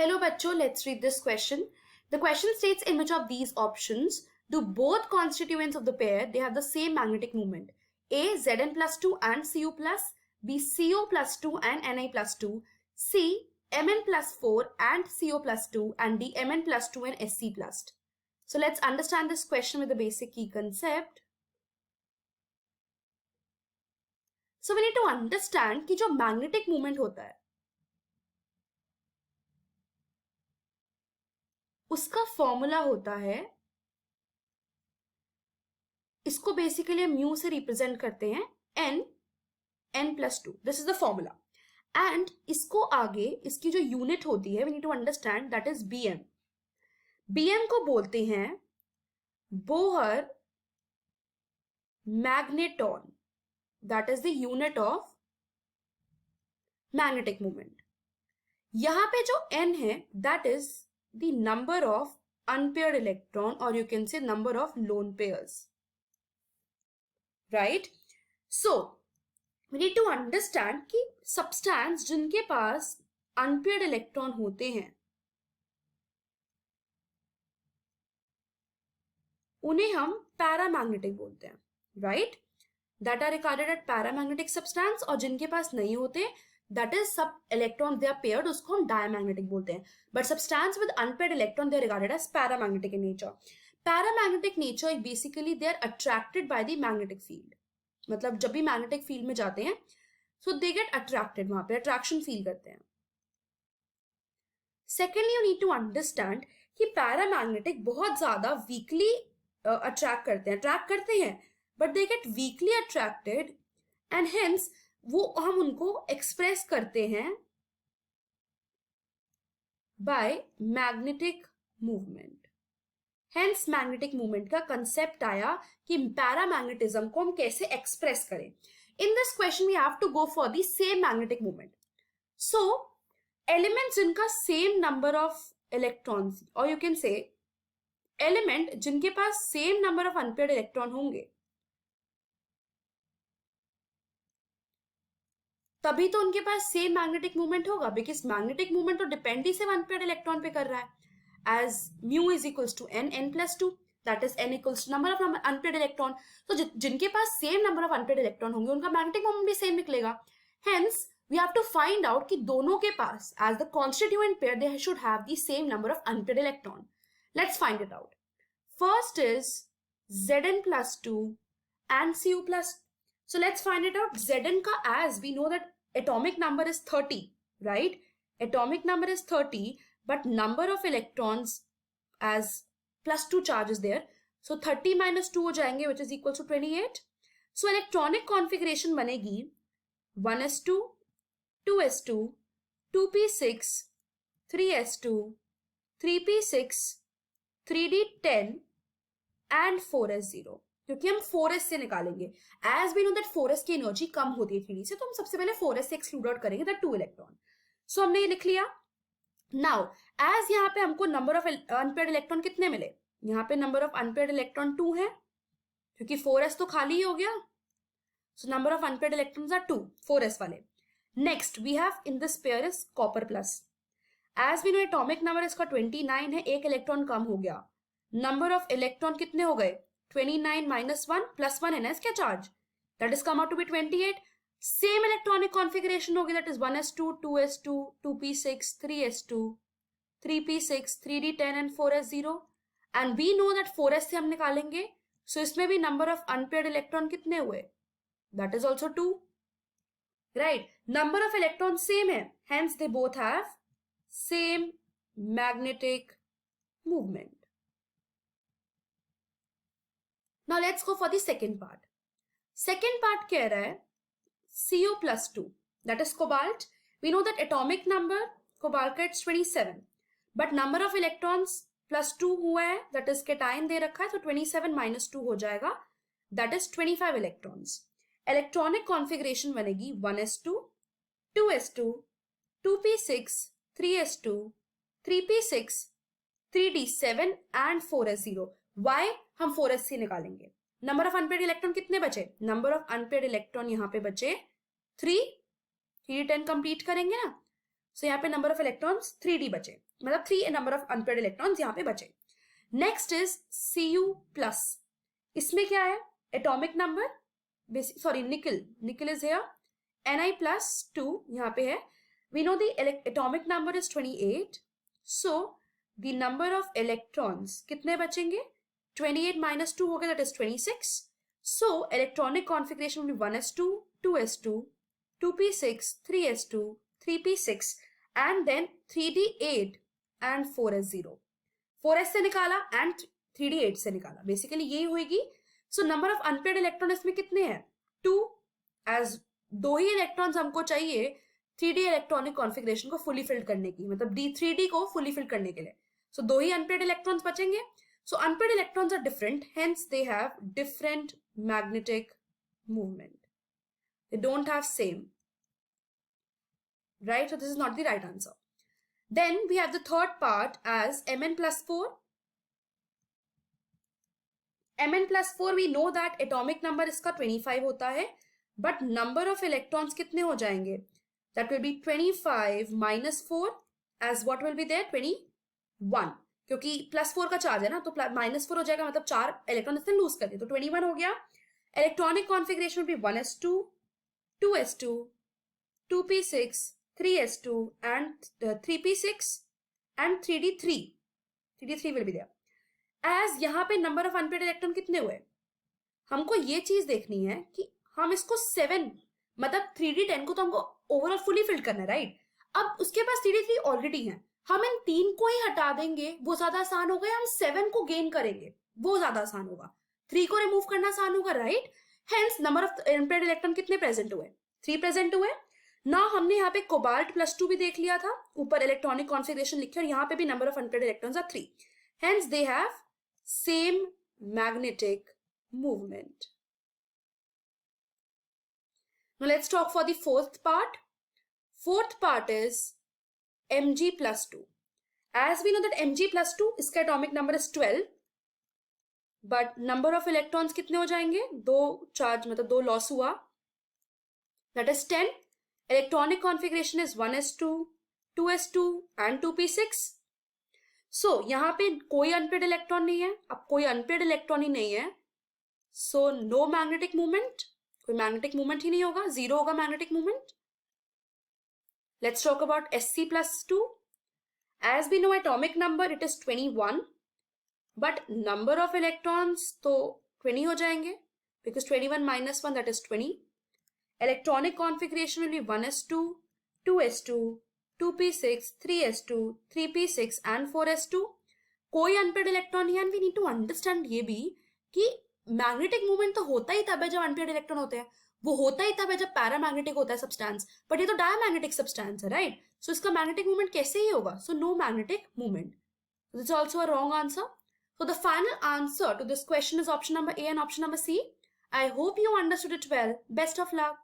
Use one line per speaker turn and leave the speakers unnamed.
Hello bachcho, let's read this question. The question states in which of these options do both constituents of the pair they have the same magnetic moment? A Zn plus 2 and Cu plus, B Co plus 2 and Ni plus 2, C Mn plus 4 and Co plus 2, and D Mn plus 2 and Sc plus. So let's understand this question with the basic key concept. So we need to understand कि जो magnetic moment होता है उसका formula होता है, इसको basically हम mu से रिप्रेजेंट करते हैं n plus 2. This is the formula. And इसको आगे इसकी जो यूनिट होती है we need to understand that is bm. bm को बोलते हैं Bohr magneton. That is the unit of magnetic moment. यहां पे जो n है that is the number of unpaired electron, or you can say number of lone pairs, right? So we need to understand कि substance जिनके पास unpaired electron होते हैं उन्हें हम paramagnetic बोलते हैं, right? that are regarded as paramagnetic substance, और जिनके पास नहीं होते that is सब electron they are paired, उसको हम diamagnetic बोलते हैं. But substance with unpaired electron they are regarded as paramagnetic in nature. Paramagnetic nature basically they are attracted by the magnetic field. मतलब जब भी magnetic field में जाते हैं so they get attracted, वहां पे attraction feel करते हैं. Secondly you need to understand कि paramagnetic बहुत ज्यादा weakly attract करते हैं but they get weakly attracted and hence वो हम उनको एक्सप्रेस करते हैं by magnetic movement. Hence magnetic movement का कंसेप्ट आया कि पैरामैग्नेटिज्म को हम कैसे एक्सप्रेस करें. In this question we have to go for the same magnetic movement. So elements जिनका सेम नंबर ऑफ इलेक्ट्रॉन्स, और यू कैन से एलिमेंट जिनके पास same number of unpaired electron होंगे तभी तो उनके पास सेम मैग्नेटिक मूवमेंट होगा, बिकॉज मैग्नेटिक मूवमेंट तो डिपेंड ही सिर्फ अनपेयर्ड इलेक्ट्रॉन पे कर रहा है. As mu is equals to n plus 2, that is n equals to number of unpaired electron. तो जिनके पास same number of unpaired electron होंगे उनका मैग्नेटिक मूवमेंट भी सेम निकलेगा. Hence we have to find out कि दोनों के पास as the constituent pair they should have the same number of unpaired electron. Let's find it out. First is Zn plus 2 and Cu plus. So let's find it out. Zn ka, as we know that atomic number is 30, right? Atomic number is 30, but number of electrons as plus 2 charge is there. So 30 minus 2 हो जाएंगे, which is equal to 28. So electronic configuration बनेगी 1s2, 2s2, 2p6, 3s2, 3p6, 3d10 and 4s0. क्योंकि हम 4s से निकालेंगे. As we know that 4s की energy कम होती है 3d से, तो हम सबसे पहले 4s से एक्सक्लूड आउट करेंगे दैट 2 इलेक्ट्रॉन. सो हमने ये लिख लिया. नाउ एज यहाँ पे हमको नंबर ऑफ अनपेयर्ड इलेक्ट्रॉन कितने मिले, यहाँ पे नंबर ऑफ अनपेयर्ड इलेक्ट्रॉन 2 है क्योंकि 4s तो खाली ही हो गया. So number of unpaired electrons are 2, 4s वाले. Next we have in this pair is copper plus. As we know atomic number इसका 29 है, एक इलेक्ट्रॉन कम हो गया. नंबर ऑफ इलेक्ट्रॉन कितने हो गए, 29 minus 1 plus 1 है ना इसका charge, that is come out to be 28. Same electronic configuration होगी, that is 1s2, 2s2, 2p6, 3s2, 3p6, 3d10 and 4s0. And we know that 4s से हम निकालेंगे, so इसमें भी number of unpaired electron कितने हुए, that is also 2, right? Number of electrons same है, hence they both have same magnetic movement. Now let's go for the second part. Second part कह रहा है Co plus 2, that is cobalt. We know that atomic number cobalt का it's 27, but number of electrons plus 2 हुआ है, that is cation दे रखा है, तो 27 minus 2 हो जाएगा, that is 25 electrons. Electronic configuration बनेगी 1s2, 2s2, 2p6, 3s2, 3p6, 3d7 and 4s0. Why? हम 4s से निकालेंगे. नंबर ऑफ अनपेयर्ड इलेक्ट्रॉन कितने बचे, नंबर ऑफ अनपेयर्ड इलेक्ट्रॉन यहाँ पे बचे 3, 3d10 कंप्लीट करेंगे ना, सो यहाँ पे नंबर ऑफ इलेक्ट्रॉन्स 3d बचे, मतलब 3 नंबर ऑफ अनपेयर्ड इलेक्ट्रॉन्स यहाँ पे बचे. Next is Cu+. इसमें क्या है? एटॉमिक नंबर, सॉरी निकल इज हियर, Ni+2 यहाँ पे है. We know the atomic number is 28. So the number of electrons कितने बचेंगे? 28 minus 2 हो गया, that is 26. So electronic configuration will be 1s2, 2s2, 2p6, 3s2, 3p6 and then 3d8 and 4s0. 4s से निकाला and 3d8 से निकाला, basically यही होगी. सो नंबर ऑफ अनपेयर्ड इलेक्ट्रॉन इसमें कितने हैं? 2, एज 2 ही इलेक्ट्रॉन्स हमको चाहिए 3d इलेक्ट्रॉनिक कॉन्फ़िगरेशन को फुली फिल्ड करने की, मतलब d3d को फुली फिल्ड करने के लिए. सो 2 ही अनपेयर्ड इलेक्ट्रॉन्स बचेंगे. So unpaired electrons are different, hence they have different magnetic movement. They don't have same, right? So this is not the right answer. Then we have the third part as Mn+4. Mn+4 we know that atomic number इसका 25 होता है, but number of electrons कितने हो जाएंगे? That will be 25 minus 4 as what will be there? 21. क्योंकि +4 का charge है ना, तो -4 हो जाएगा, मतलब 4 इलेक्ट्रॉन इसने लूज कर दिए, तो 21 हो गया. Electronic configuration will be 1s2, 2s2, 2p6, 3s2 and 3p6 and 3d3. 3d3 will be there. As यहाँ पे नंबर ऑफ अनपेयर्ड इलेक्ट्रॉन कितने हुए? हमको ये चीज देखनी है कि हम इसको 7, मतलब 3d10 को तो हमको ओवरऑल फुली फिल्ड करना है, राइट? अब उसके पास 3d3 ऑलरेडी है, हम इन 3 को ही हटा देंगे, वो ज्यादा आसान होगा. हम 7 को गेन करेंगे, वो ज्यादा आसान होगा. 3 को रिमूव करना आसान होगा, right? Hence number of unpaired electron कितने प्रेजेंट हुए? 3 प्रेजेंट हुए. ना हमने यहाँ पे कोबाल्ट +2 भी देख लिया था, ऊपर इलेक्ट्रॉनिक कॉन्फ़िगरेशन लिखे, और यहाँ पे भी number of unpaired electrons are 3. Hence they have same magnetic movement. Now let's talk for the fourth part. Fourth part is Mg+2. As we know that Mg+2 इसका atomic number is 12, but number of electrons कितने हो जाएंगे? 2 charge, मतलब 2 loss हुआ, that is 10. Electronic configuration is 1s2, 2s2 and 2p6. So यहाँ पे कोई unpaired electron नहीं है. अब कोई अनपेयर्ड इलेक्ट्रॉन ही नहीं है, so no magnetic movement. कोई मैग्नेटिक मूवमेंट ही नहीं होगा, 0 होगा magnetic movement. Let's talk about Sc+2. As we know atomic number it is 21, but number of electrons तो 20 हो जाएंगे, because 21 minus 1 that is 20. Electronic configuration will be 1s2, 2s2, 2p6, 3s2, 3p6 and 4s2. कोई unpaired electron नहीं है. And we need to understand ये भी कि magnetic movement तो होता ही तब है जब अनपेयर्ड इलेक्ट्रॉन होते हैं, वो होता ही तब है जब पैरामैग्नेटिक होता है सब्सटेंस, बट ये तो डायमैग्नेटिक सब्सटेंस है, राइट? सो इसका मैग्नेटिक मूवमेंट कैसे ही होगा? So no magnetic movement. This is also a wrong answer. So the final answer to this question is option number A and option number C. I hope you understood it well. Best of luck.